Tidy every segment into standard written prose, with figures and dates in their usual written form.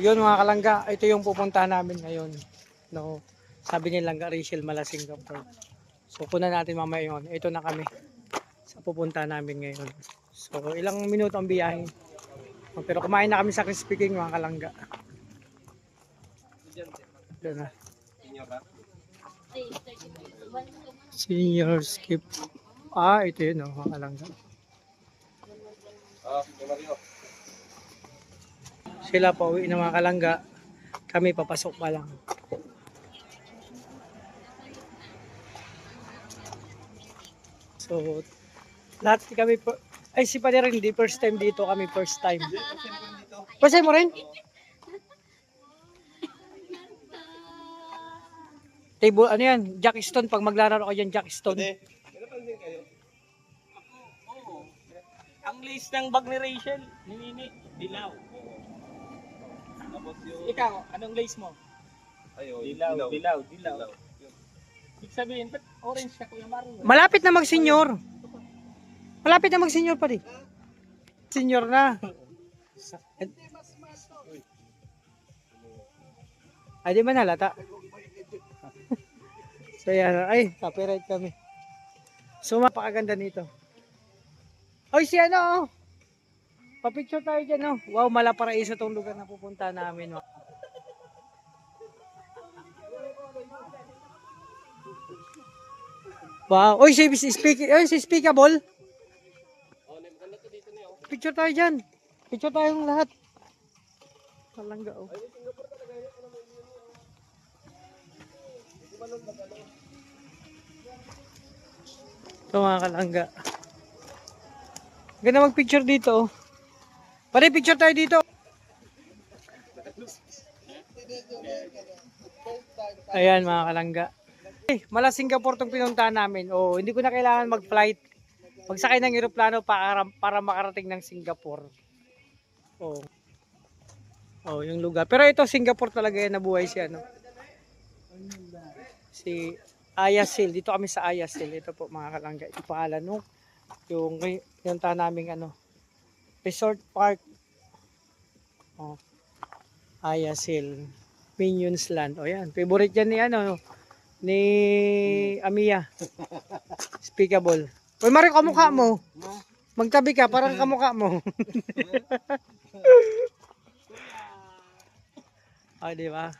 yun mga kalangga, ito yung pupuntahan namin ngayon. No, sabi ni Langga Rachel Mala Singapore. So kunan natin mamaya yun. Ito na kami sa pupuntahan namin ngayon. So ilang minuto ang biyahe. Pero kumain na kami sa Crispy King mga kalangga. Doon na. Senior skip. Ito yun mga kalangga. Sila pa uwi ng mga kalangga. Kami papasok pa lang. So, lahat kami si Padre rin, hindi first time dito kami, first time. First time mo rin? Table, ano yan? Jack Stone, pag maglalaro ka dyan, Jack Stone. Ang list ng bag ni Rachel, ni Nini, dilaw. Ikaw, anong lace mo? Ayun, Dilaw. Ibig sabihin, ba't orange ka Kuya Mario? Malapit na mag-senior. Malapit na mag-senior pa rin. Senior na. Ay, di ba nalata? So yan, ay, copyright kami. So mapakaganda nito. Oy, si ano, oh. Pa-picture tayo dyan, oh. Wow, Malaparaiso tong lugar na pupunta namin, oh. Wow, oy, si Speakable. Picture tayo dyan. Picture tayong lahat. Kalangga, oh. Ito mga kalangga. Ganda mag-picture dito, oh. Pare, picture tayo dito. Ayan mga kalangga. Mala Singapore tong pinuntahan namin. Oh, hindi ko na kailangan mag-flight. Magsakay ng eroplano para makarating ng Singapore. Oh. Oh, yung lugar. Pero ito Singapore talaga yan, nabuhay si ano. Si Ayasil. Dito kami sa Ayasil. Ito po mga kalangga. Ito pangalan no. Yung pinuntahan namin ano. Resort Park. Oh. Ayasil. Minions Land. Oh, yan. Favorite yan ni ano ni Amiya. Speakable. Uy, Mario, kamukha mo. Magtabi ka, parang kamukha mo. Di ba?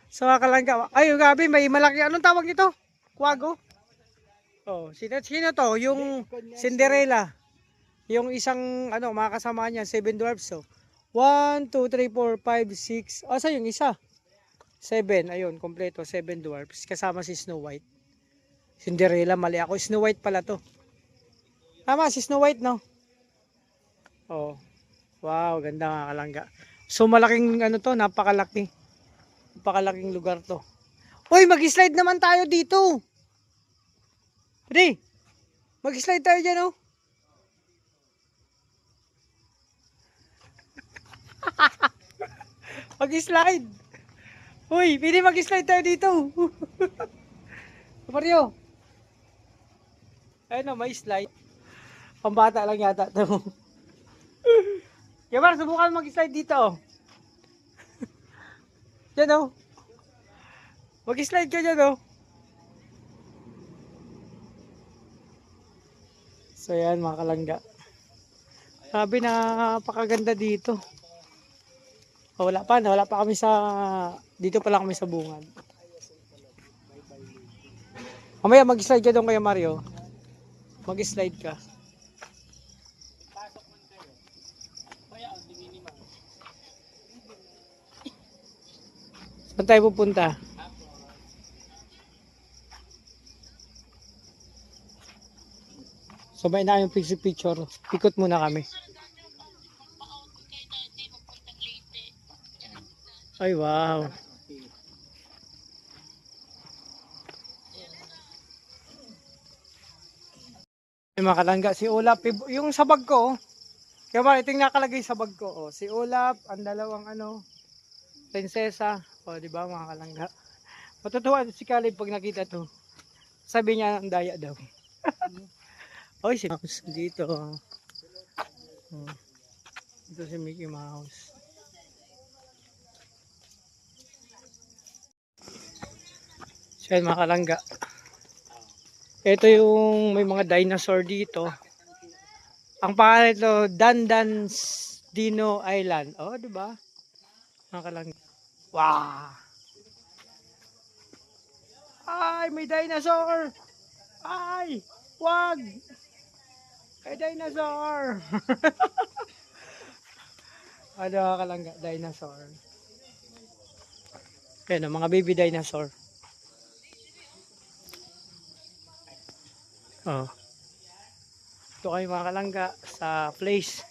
So, kalangga. Ay, gabi, may malaki. Anong tawag ito? Kuwago? Oh, sino to? Yung Cinderella. Yung isang, mga kasama niya, 7 dwarfs. So, 1, 2, 3, 4, 5, 6. Asa yung isa? 7, ayun, kompleto, 7 dwarfs, kasama si Snow White. Cinderella, mali ako, Snow White pala to. Tama, si Snow White, no? Oh, wow, ganda nga kalangga. So, malaking, napakalaki. Napakalaking lugar to. Uy, mag-slide naman tayo dito. Pre, mag-slide tayo dyan, oh. Mag-slide. Uy, pwede mag-slide tayo dito. Mario. Ayun o, may slide. Pambata lang yata ito. Yabar, subukan mag-slide dito. Diyan o. Mag-slide ka dyan o. So yan mga kalangga. Sabi na napakaganda dito. Wala pa kami sa dito pa lang kami sa bungad. Mamaya mag-slide ka doon kaya Mario. Mag-slide ka. Saan tayo pupunta? So may na yung picture. Pikot muna kami. Ay wow. Yung mga kalangga, si Olap, yung sa bag ko, kaya ba, ito yung nakalagay sa bag ko, si Olap, ang dalawang prinsesa, di ba mga kalangga. Matutuwa si Caleb pag nakita to. Sabi niya, ang daya daw. Oy, si Mouse dito. Ito si Mickey Mouse. So yan mga kalangga. Ito yung may mga dinosaur dito. Ang pangalan ito, Dandan's Dino Island. Oh, di ba? Mga kalangga. Wow! Ay, may dinosaur! Ay! Wag! May dinosaur! Ano mga kalangga? Dinosaur. Yan ang mga baby dinosaur. Oh. Ito kayo mga kalangga sa place.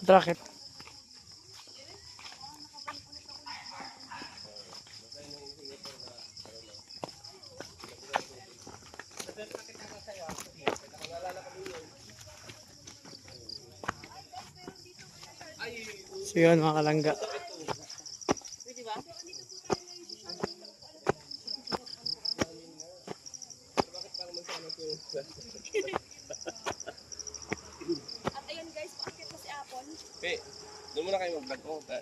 Bracket. So yun mga kalangga. At ayun guys, paakit mo si Apon. Okay, doon muna kayo mag-vlog ko.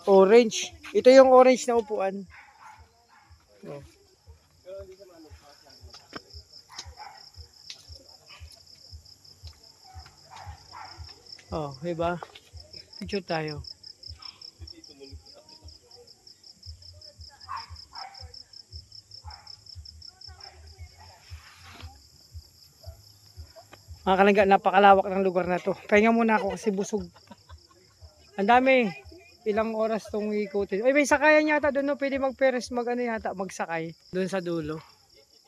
Orange. Ito yung orange na upuan. Oh. Oh, diba? Picture tayo. Mga kalangga, napakalawak ng lugar na to. Pahinga muna ako kasi busog. Ang dami. Ilang oras tong ikutin. Ay, may sakayan yata doon, no? Pwede mag-peres, mag-ano yata, magsakay. Doon sa dulo.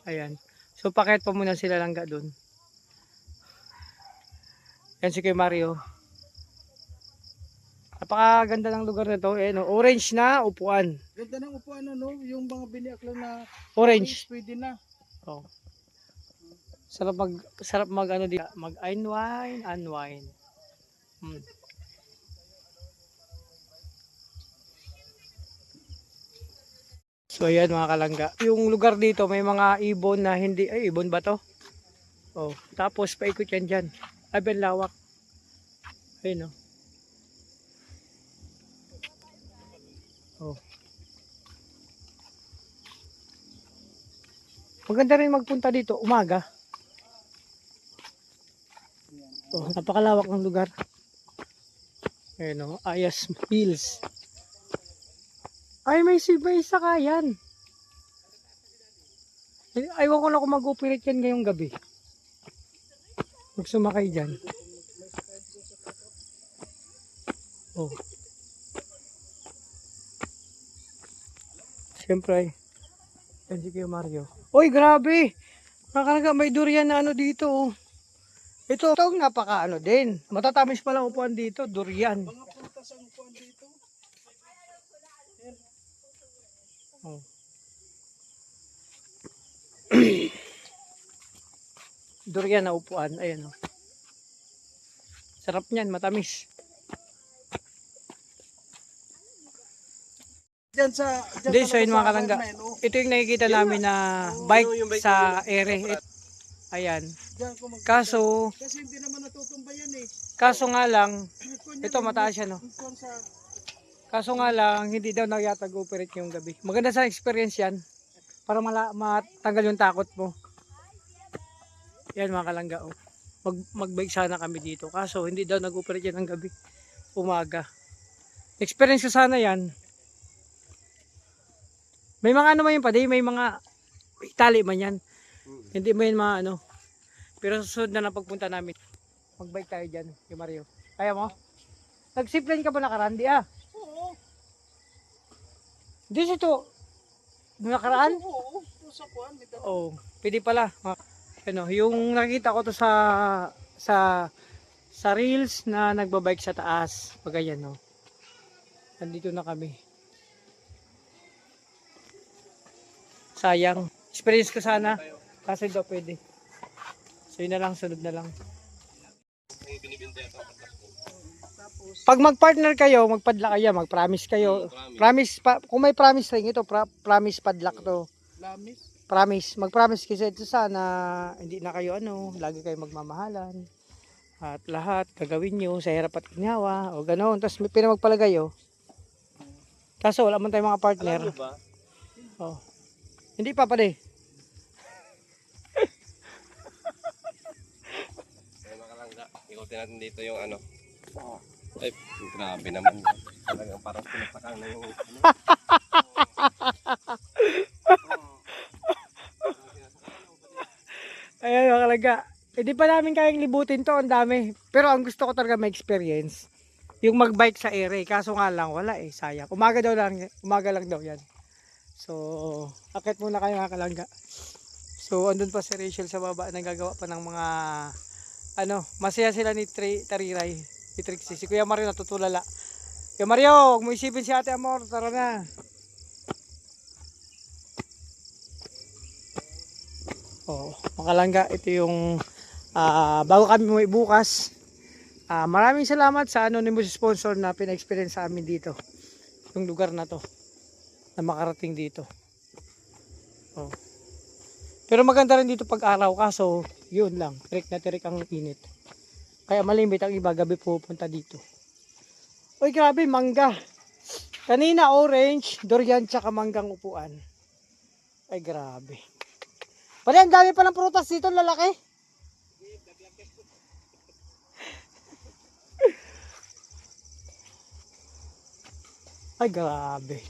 Ayan. So, pakit pa muna sila langga doon. Yan si Kuya Mario. Napakaganda ng lugar na to. Eh, no? Orange na upuan. Ganda ng upuan ano, yung mga biniak lang na Orange. pwede na. Oh. Sarap mag ano di mag unwind. Hmm. So ayan mga kalangga. Yung lugar dito may mga ibon na hindi ay ibon ba to? Oh, tapos paikot yan diyan. Ay ben lawak. Ayun oh. Oh. Maganda rin magpunta dito umaga. Oh, napakalawak ng lugar. Ayun oh, Ayas Hills. Ay, may sakayan. Aywan ko na kung mag-operate yan ngayong gabi. Huwag sumakay dyan. Oh. Siyempre. Yan si Kuya Mario. Uy, grabe! Nakakalaga, may durian na ano dito. Oh. Ito ang napaka ano din. Matatamis pa lang upuan dito, durian. Mga prutas ang upuan dito. Oh. Durian na upuan, ayan oh. Sarap niyan, matamis. Diyan sa Hindi, so yun mga kalangga. Ito yung nakikita namin na bike sa ere. Ayan. Kaso kasi hindi naman natutumbayan eh. Kaso nga lang, ito mataas yan no. Kung sa Kaso nga lang, hindi daw nagyatag-operate yung gabi. Maganda sa experience yan. Para matanggal yung takot mo. Yan mga kalangga. Oh. Mag-bike sana kami dito. Kaso hindi daw nag-operate yan ng gabi. Umaga. Experience ko sana yan. May mga ano man yun pa. May mga tali man yan. Hindi mo yun mga ano. Pero susunod na lang pagpunta namin. Mag-bike tayo dyan. Yung Mario. Kaya mo? Nag-zipline ka ba nakaraan? Di ah. oo, Di ito. Nakaraan? oo, sa kuan dito. Oh, pwede pala. Ano, yung nakita ko to sa reels na nagbabike sa taas. Pag ganyan, no. Nandito na kami. Sayang. Experience ko sana. Kasi daw pwede. So yun na lang, sunod na lang. Pag mag-partner kayo, magpadla kayo, mag-promise kayo. Promise pa, kung may promise ring ito, promise padlock to. Lamis. Promise, mag-promise kasi ito sana hindi na kayo ano, lagi kayo magmamahalan. At lahat gagawin nyo sa hirap at ginhawa o ganoon. Tapos may pinamagpalagay oh. Kaso wala man tayong mga partner. Alam nyo ba? Oh. Hindi pa pala eh. Ay, makalangga. Ikutin natin dito yung ano. Ay, grabe naman. Talagang parang pinapakan na yung ano. Ayan mga kalaga. Hindi pa namin kayang libutin to, ang dami. Pero ang gusto ko talaga may experience. Yung magbike sa ere. Kaso nga lang, wala eh. Sayang. Umaga lang daw yan. So, akit muna kayo mga kalangga. So, andun pa si Rachel sa baba. Nagagawa pa ng mga, masaya sila ni Tariray. Si Trixie. Si Kuya Mario natutulala. Kuya Mario, huwag mo isipin si Ate Amor. Tara na. Oh, mga kalangga, ito yung bago kami umuwi bukas. Maraming salamat sa anonymous sponsor na pina-experience sa amin dito. Yung lugar na to. Na makarating dito. Oh. Pero maganda rin dito pag araw, kaso yun lang, tirik na tirik ang init. Kaya malimit ang iba, gabi pupunta dito. Uy grabe, mangga. Kanina orange, durian tsaka manggang upuan. Ay grabe. Pare, ang dami pa ng prutas dito, lalaki. Ay grabe.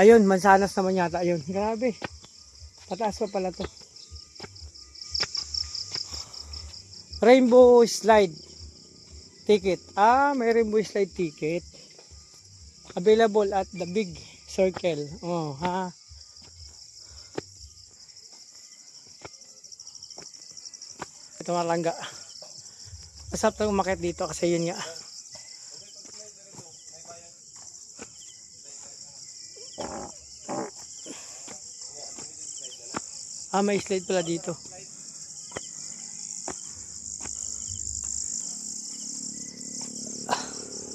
Ayun, mansanas naman yata ayun. Grabe. Pataas pa pala to. Rainbow slide ticket. May rainbow slide ticket. Available at the big circle. Oh, ha. Ito malangga. Masarap na umakyat dito kasi yun nga. May slide pala dito.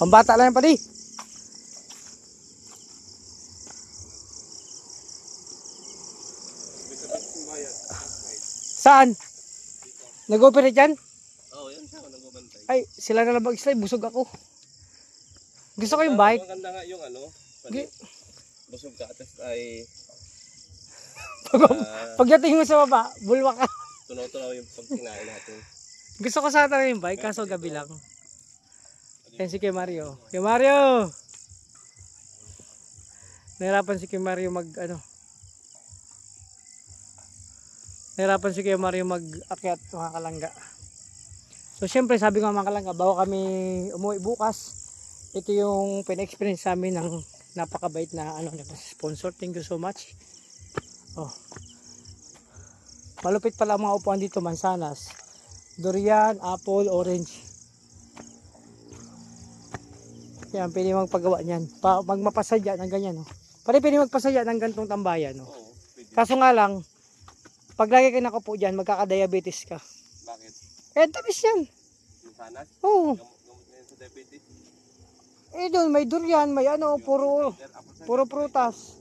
Pambata lang yan pali. Saan? Nag-operate dyan? Oo, yan siya. Nagbabantay. Ay, sila na lang mag-slide. Busog ako. Gusto ko yung bike. Maganda nga yung ano. Gi- Busog ka at ay Pagdating mo sa baba, bulwak ka. tunaw-tunaw yung pag kinain natin. Gusto ko sana yung bike, kaso gabi lang. Yan si Kuya Mario. Kuya Mario! Nahirapan si Kuya Mario Nahirapan si Kuya Mario mag-akyat mga kalangga. So syempre sabi ko mga kalangga, bago kami umuwi bukas, ito yung pina-experience sa amin ng napakabait na sponsor. Thank you so much. Oh. Malupit pala ang mga upuan dito, mansanas, durian, apple, orange. Yan, pwede magpagawa niyan. Magmapasadya ng ganyan. Oh. Pwede magpasadya ng gantong tambayan. Oh. Oo, pwede. Kaso nga lang, pag lagi ka nakaupo dyan, magkakadiabetes ka. Bakit? Eh, tamis yan. Yung sanas? Oo. Gamot na yun sa diabetes. Doon may durian, may puro prutas.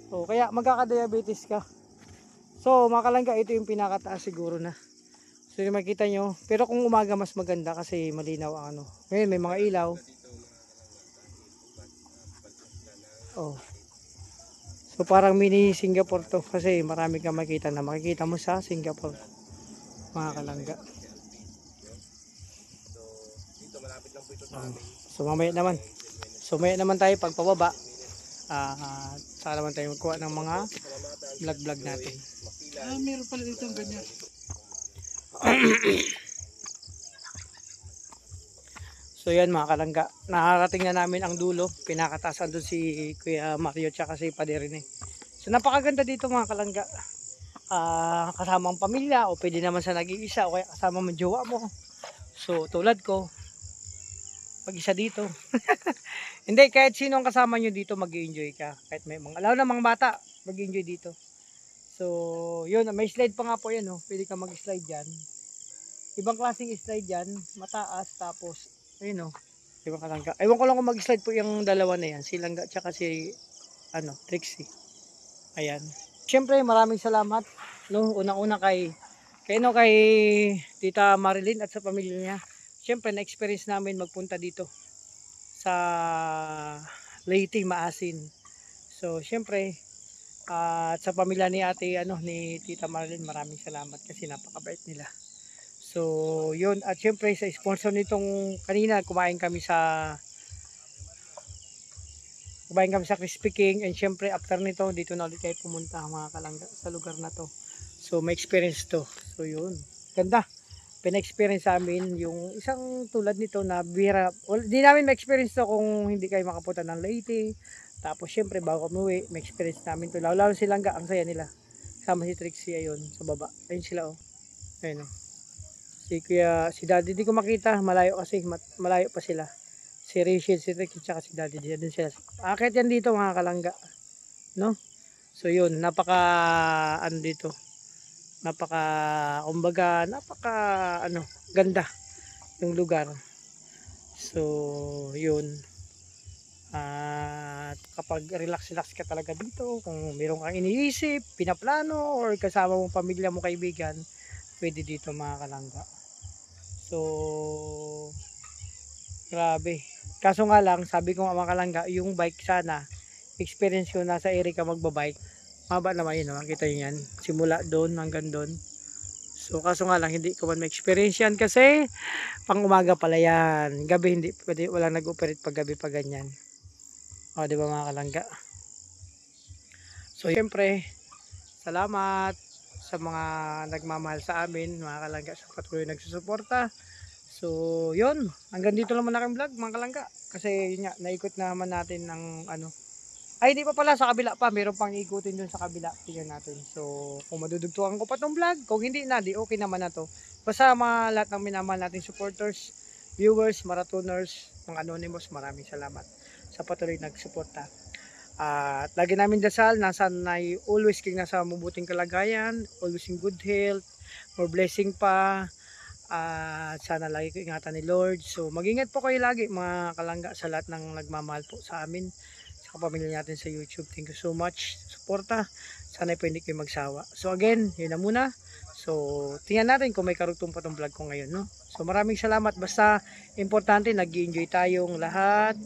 So, kaya magkakadiabetes ka. So, mga kalangga, ito yung pinakataas siguro na. So, yung makita nyo. Pero kung umaga, mas maganda kasi malinaw ang Ngayon, may mga ilaw. Oh. So, parang mini Singapore to. Kasi marami kang makita na makikita mo sa Singapore. Mga kalangga. Dito malapit lang po ito sa amin. So, mamaya naman tayo pagpababa. Saka naman tayo magkuha ng mga vlog natin. Meron pala dito ganyan. So yan mga kalangga, nakarating na namin ang dulo. Pinakatasan doon si Kuya Mario tsaka si Paderine. So napakaganda dito mga kalangga. Kasama ang pamilya o pwede naman sa nag-iisa o kaya kasama mo jowa mo. So tulad ko, pag-isa dito. Hindi, kahit sino ang kasama nyo dito mag-enjoy ka. Kahit may lalo na mga bata, mag-enjoy dito. So yun, may slide pa nga po yan. Pwede ka mag-slide dyan. Ibang klaseng slide dyan, mataas tapos ayun ibang kalangga. Ewan ko lang kung mag-slide po yung dalawa na yan, si Langga tsaka si Trixie. Ayan. Siyempre, maraming salamat. No, unang-una kay Tita Marilyn at sa pamilya niya. Siyempre, na-experience namin magpunta dito sa Leyte, Maasin. So, siyempre, at sa pamilya ni ni Tita Marilyn, maraming salamat kasi napakabait nila. So, yun. At siyempre, sa sponsor nitong kanina, kumain kami sa Crispy King. And siyempre, after nito, dito na ulit kayo pumunta mga kalangga sa lugar na to. So, may experience to. So, yun. Ganda. Pina-experience sa amin yung isang tulad nito na bihira. Well, di namin ma-experience to kung hindi kayo makapunta ng Leyte. Tapos, siyempre, bago umuwi, may experience namin to. Lalo si Langga, ang saya nila. Sama si Trixie, ayun, sa baba. Ayun sila, oh. Ayun, oh. Si Daddy, di ko makita. Malayo kasi, malayo pa sila. Si Rachel, si Trixie, tsaka si Daddy. Doon sila. Akit yan dito, mga kalangga. No? So, yun. Dito. Ganda yung lugar. So, yun. At kapag relax ka talaga dito, kung meron kang iniisip, pinaplano, or kasama mong pamilya mo, kaibigan, pwede dito mga kalangga. So, grabe. Kaso nga lang, sabi ko nga mga kalangga, yung bike sana, experience ko na sa Erika magbabike, maba naman yun, no? Kita nyo yan, simula doon hanggang doon. So kaso nga lang, hindi ko man ma-experience yan kasi pang umaga pala yan. Gabi hindi pwede, walang nag-operate pag gabi pa ganyan. O, di ba mga kalangga? So siyempre, salamat sa mga nagmamahal sa amin, mga kalangga, sa patuloy nagsusuporta. So yun, hanggang dito lang muna aking vlog mga kalangga. Kasi yun nga, naikot naman natin ng ay, di pa pala, sa kabila pa. Meron pang ikutin dun sa kabila. Tingnan natin. So, kung madudugtukan ko pa tong vlog, kung hindi na, di okay naman na to. Basta mga lahat ng minamahal natin supporters, viewers, marathoners, mga anonymous, maraming salamat sa patuloy nagsuporta. At lagi namin dasal, always king nasa mabuting kalagayan, always in good health, more blessing pa. At sana lagi ko ingatan ni Lord. So, mag-ingat po kayo lagi mga kalangga sa lahat ng nagmamahal po sa amin. Pamilya natin sa YouTube. Thank you so much. Suporta. Sana po hindi kayo magsawa. So again, yun na muna. So tingnan natin kung may karugtong pa tong vlog ko ngayon, no? So maraming salamat. Basta importante, nag-enjoy tayong lahat.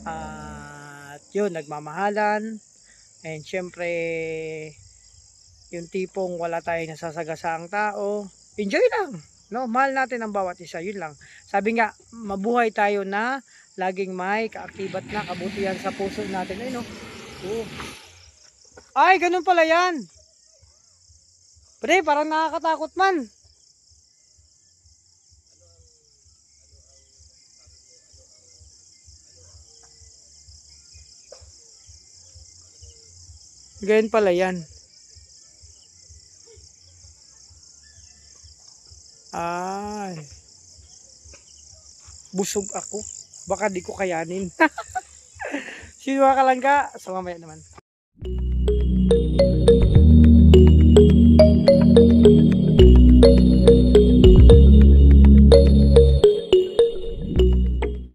At yun, nagmamahalan. And syempre, yung tipong wala tayong nasasagasaang tao. Enjoy lang. No, mahal natin ang bawat isa, yun lang. Sabi nga, mabuhay tayo na laging may kaakibat na kabutihan sa puso natin. Ay, no? Oh. Ay, ganun pala yan. Pre, parang nakakatakot man. Ganun pala yan. Ay. Busog ako. Baka di ko kayanin. Sino ka lang ka? So mamaya naman.